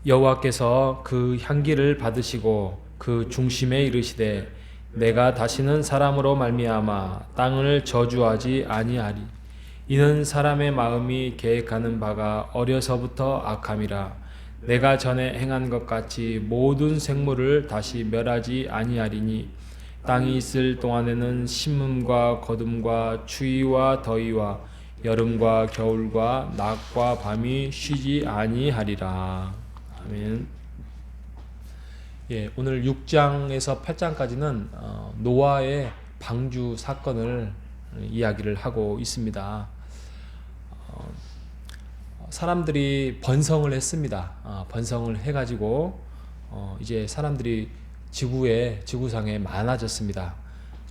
여호와께서 그 향기를 받으시고 그 중심에 이르시되 내가 다시는 사람으로 말미암아 땅을 저주하지 아니하리. 이는 사람의 마음이 계획하는 바가 어려서부터 악함이라. 내가 전에 행한 것 같이 모든 생물을 다시 멸하지 아니하리니 땅이 있을 동안에는 심음과 거둠과 추위와 더위와 여름과 겨울과 낮과 밤이 쉬지 아니하리라. 아멘. 예, 오늘 6장에서 8장까지는 노아의 방주 사건을 이야기를 하고 있습니다. 사람들이 번성을 했습니다. 번성을 해가지고 이제 사람들이 지구상에 많아졌습니다.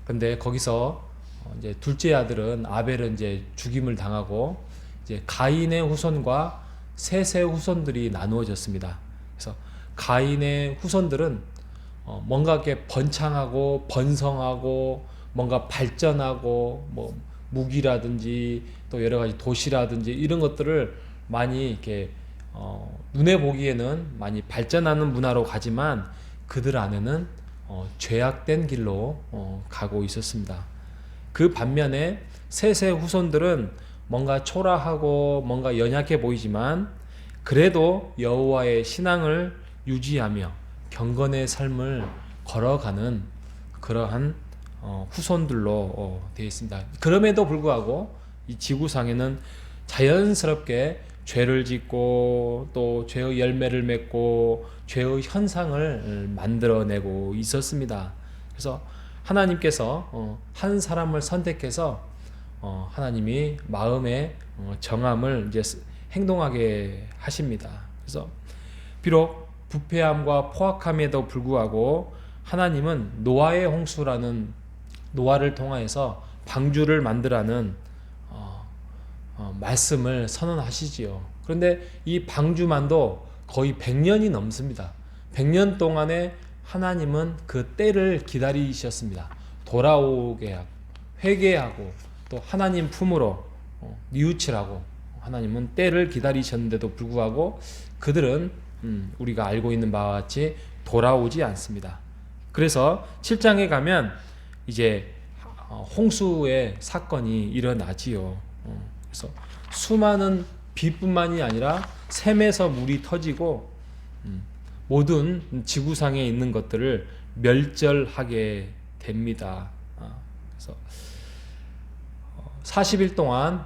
그런데 거기서 이제 둘째 아들은 아벨은 이제 죽임을 당하고 이제 가인의 후손과 셋의 후손들이 나누어졌습니다. 그래서 가인의 후손들은 뭔가 이렇게 번창하고 번성하고 뭔가 발전하고 뭐 무기라든지 또 여러 가지 도시라든지 이런 것들을 많이 이렇게 눈에 보기에는 많이 발전하는 문화로 가지만 그들 안에는 죄악된 길로 가고 있었습니다. 그 반면에 셋의 후손들은 뭔가 초라하고 뭔가 연약해 보이지만 그래도 여호와의 신앙을 유지하며 경건의 삶을 걸어가는 그러한 후손들로 되어 있습니다. 그럼에도 불구하고 이 지구상에는 자연스럽게 죄를 짓고 또 죄의 열매를 맺고 죄의 현상을 만들어내고 있었습니다. 그래서 하나님께서 한 사람을 선택해서 하나님이 마음의 정함을 이제 행동하게 하십니다. 그래서 비록 부패함과 포악함에도 불구하고 하나님은 노아의 홍수라는 노아를 통하여서 방주를 만들라는 말씀을 선언하시지요. 그런데 이 방주만도 거의 100년이 넘습니다. 100년 동안에 하나님은 그 때를 기다리셨습니다. 돌아오게 하고 회개하고 또 하나님 품으로 뉘우치라고 하나님은 때를 기다리셨는데도 불구하고 그들은 우리가 알고 있는 바와 같이 돌아오지 않습니다. 그래서 7장에 가면 이제 홍수의 사건이 일어나지요. 그래서 수많은 비뿐만이 아니라 샘에서 물이 터지고 모든 지구상에 있는 것들을 멸절하게 됩니다. 그래서 40일 동안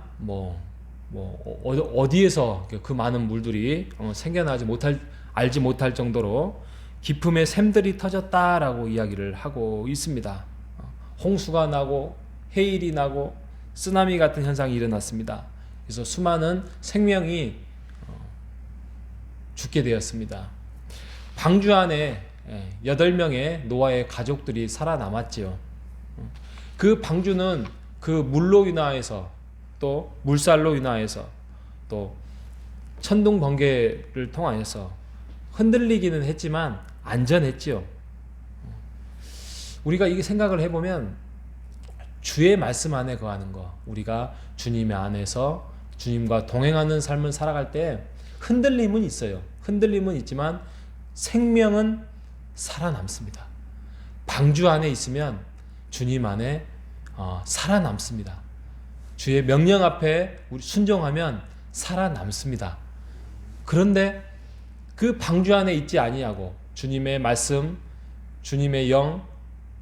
어디에서 그 많은 물들이 생겨나지 못할 알지 못할 정도로 깊음의 샘들이 터졌다라고 이야기를 하고 있습니다. 홍수가 나고 해일이 나고 쓰나미 같은 현상이 일어났습니다. 그래서 수많은 생명이 죽게 되었습니다. 방주 안에 8명의 노아의 가족들이 살아남았지요. 그 방주는 그 물로 인하여서 또 물살로 인하여서 또 천둥 번개를 통하여서 흔들리기는 했지만 안전했지요. 우리가 이게 생각을 해보면 주의 말씀 안에 거하는 거, 우리가 주님의 안에서 주님과 동행하는 삶을 살아갈 때 흔들림은 있어요. 흔들림은 있지만 생명은 살아남습니다. 방주 안에 있으면 주님 안에 살아남습니다. 주의 명령 앞에 우리 순종하면 살아남습니다. 그런데 그 방주 안에 있지 아니하고 주님의 말씀, 주님의 영,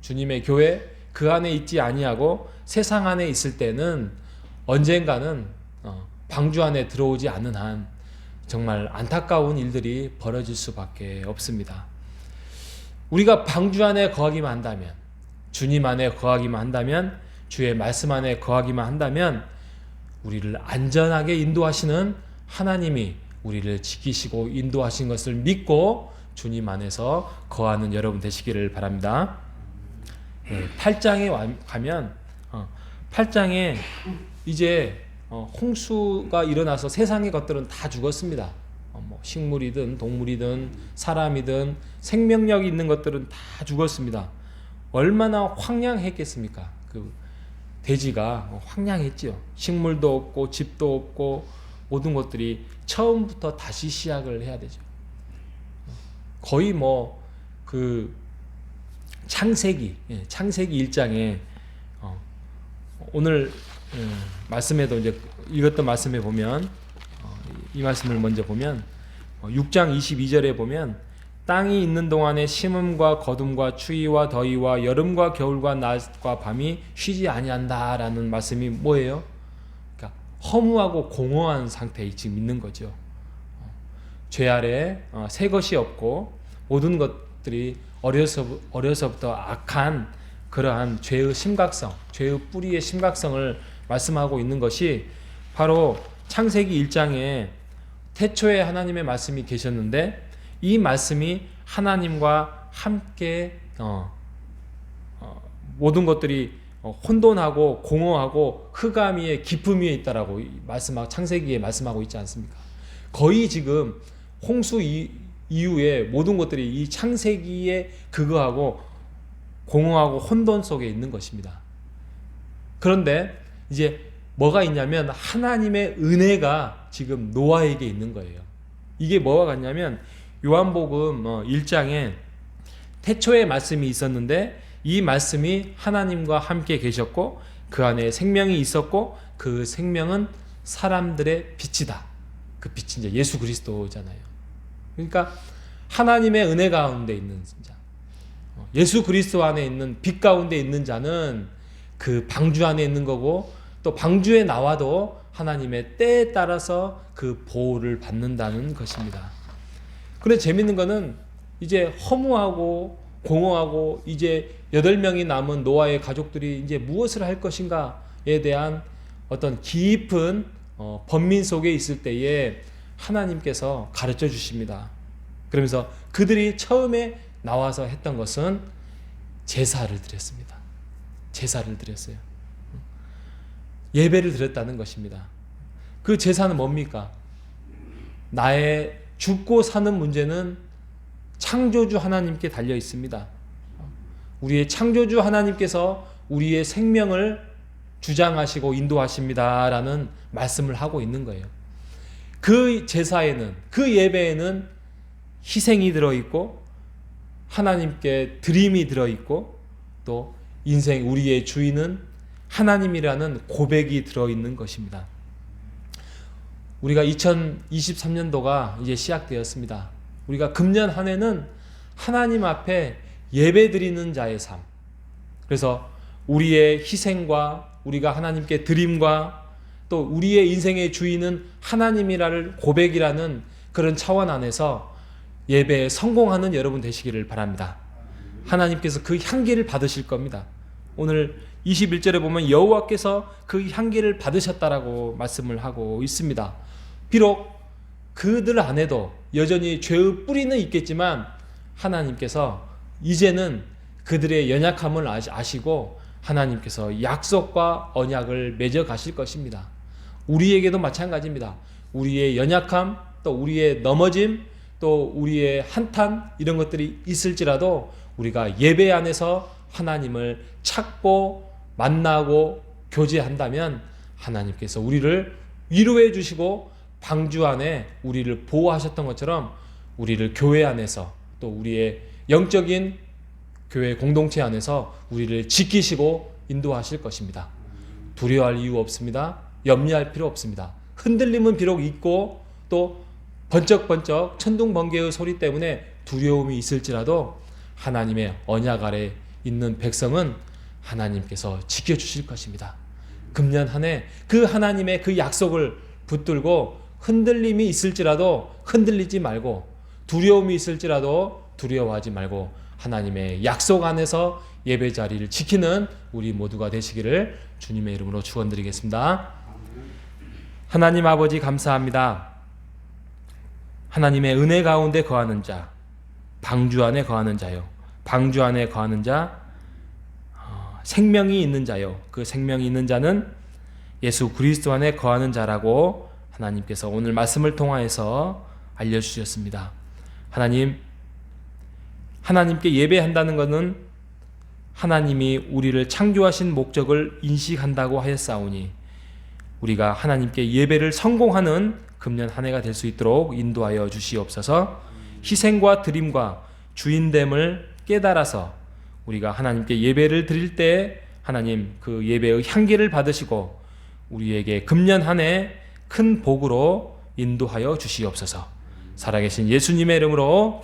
주님의 교회 그 안에 있지 아니하고 세상 안에 있을 때는 언젠가는 방주 안에 들어오지 않는 한 정말 안타까운 일들이 벌어질 수밖에 없습니다. 우리가 방주 안에 거하기만 한다면, 주님 안에 거하기만 한다면, 주의 말씀 안에 거하기만 한다면 우리를 안전하게 인도하시는 하나님이 우리를 지키시고 인도하신 것을 믿고 주님 안에서 거하는 여러분 되시기를 바랍니다. 8장에 가면 8장에 이제 홍수가 일어나서 세상의 것들은 다 죽었습니다. 식물이든 동물이든 사람이든 생명력이 있는 것들은 다 죽었습니다. 얼마나 황량했겠습니까? 그 대지가 황량했지요. 식물도 없고 집도 없고 모든 것들이 처음부터 다시 시작을 해야 되죠. 거의 뭐 그 창세기 1장에 오늘 말씀에도 이제 읽었던 말씀에 보면 이 말씀을 먼저 보면 6장 22절에 보면 땅이 있는 동안에 심음과 거둠과 추위와 더위와 여름과 겨울과 낮과 밤이 쉬지 아니한다라는 말씀이 뭐예요? 그러니까 허무하고 공허한 상태에 지금 있는 거죠. 죄 아래 새 것이 없고 모든 것들이 어려서부터 악한 그러한 죄의 심각성, 죄의 뿌리의 심각성을 말씀하고 있는 것이 바로 창세기 1장에 태초에 하나님의 말씀이 계셨는데 이 말씀이 하나님과 함께 모든 것들이 혼돈하고 공허하고 흑암 위에 깊음 위에 있다라고 창세기에 말씀하고 있지 않습니까? 거의 지금 홍수 이후에 모든 것들이 이 창세기에 그거하고 공허하고 혼돈 속에 있는 것입니다. 그런데 이제 뭐가 있냐면 하나님의 은혜가 지금 노아에게 있는 거예요. 이게 뭐가 같냐면 요한복음 1장에 태초에 말씀이 있었는데 이 말씀이 하나님과 함께 계셨고 그 안에 생명이 있었고 그 생명은 사람들의 빛이다. 그 빛이 이제 예수 그리스도잖아요. 그러니까 하나님의 은혜 가운데 있는 자, 예수 그리스도 안에 있는 빛 가운데 있는 자는 그 방주 안에 있는 거고 또 방주에 나와도 하나님의 때에 따라서 그 보호를 받는다는 것입니다. 그런데 재밌는 거는 이제 허무하고 공허하고 이제 8명이 남은 노아의 가족들이 이제 무엇을 할 것인가에 대한 어떤 깊은 번민 속에 있을 때에 하나님께서 가르쳐 주십니다. 그러면서 그들이 처음에 나와서 했던 것은 제사를 드렸습니다. 제사를 드렸어요. 예배를 드렸다는 것입니다. 그 제사는 뭡니까? 나의 죽고 사는 문제는 창조주 하나님께 달려 있습니다. 우리의 창조주 하나님께서 우리의 생명을 주장하시고 인도하십니다라는 말씀을 하고 있는 거예요. 그 제사에는, 그 예배에는 희생이 들어있고 하나님께 드림이 들어있고 또 인생 우리의 주인은 하나님이라는 고백이 들어있는 것입니다. 우리가 2023년도가 이제 시작되었습니다. 우리가 금년 한 해는 하나님 앞에 예배 드리는 자의 삶. 그래서 우리의 희생과 우리가 하나님께 드림과 또 우리의 인생의 주인은 하나님이라는 고백이라는 그런 차원 안에서 예배에 성공하는 여러분 되시기를 바랍니다. 하나님께서 그 향기를 받으실 겁니다. 오늘 21절에 보면 여호와께서 그 향기를 받으셨다라고 말씀을 하고 있습니다. 비록 그들 안에도 여전히 죄의 뿌리는 있겠지만 하나님께서 이제는 그들의 연약함을 아시고 하나님께서 약속과 언약을 맺어 가실 것입니다. 우리에게도 마찬가지입니다. 우리의 연약함, 또 우리의 넘어짐, 또 우리의 한탄 이런 것들이 있을지라도 우리가 예배 안에서 하나님을 찾고 만나고 교제한다면 하나님께서 우리를 위로해 주시고 방주 안에 우리를 보호하셨던 것처럼 우리를 교회 안에서 또 우리의 영적인 교회 공동체 안에서 우리를 지키시고 인도하실 것입니다. 두려워할 이유 없습니다. 염려할 필요 없습니다. 흔들림은 비록 있고 또 번쩍번쩍 천둥번개의 소리 때문에 두려움이 있을지라도 하나님의 언약 아래 있는 백성은 하나님께서 지켜주실 것입니다. 금년 한 해 그 하나님의 그 약속을 붙들고 흔들림이 있을지라도 흔들리지 말고 두려움이 있을지라도 두려워하지 말고 하나님의 약속 안에서 예배 자리를 지키는 우리 모두가 되시기를 주님의 이름으로 축원드리겠습니다. 하나님 아버지 감사합니다. 하나님의 은혜 가운데 거하는 자, 방주 안에 거하는 자요. 방주 안에 거하는 자, 생명이 있는 자요. 그 생명이 있는 자는 예수 그리스도 안에 거하는 자라고 하나님께서 오늘 말씀을 통하여서 알려주셨습니다. 하나님께 예배한다는 것은 하나님이 우리를 창조하신 목적을 인식한다고 하였사오니 우리가 하나님께 예배를 성공하는 금년 한 해가 될 수 있도록 인도하여 주시옵소서. 희생과 드림과 주인됨을 깨달아서 우리가 하나님께 예배를 드릴 때 하나님 그 예배의 향기를 받으시고 우리에게 금년 한 해 큰 복으로 인도하여 주시옵소서. 살아계신 예수님의 이름으로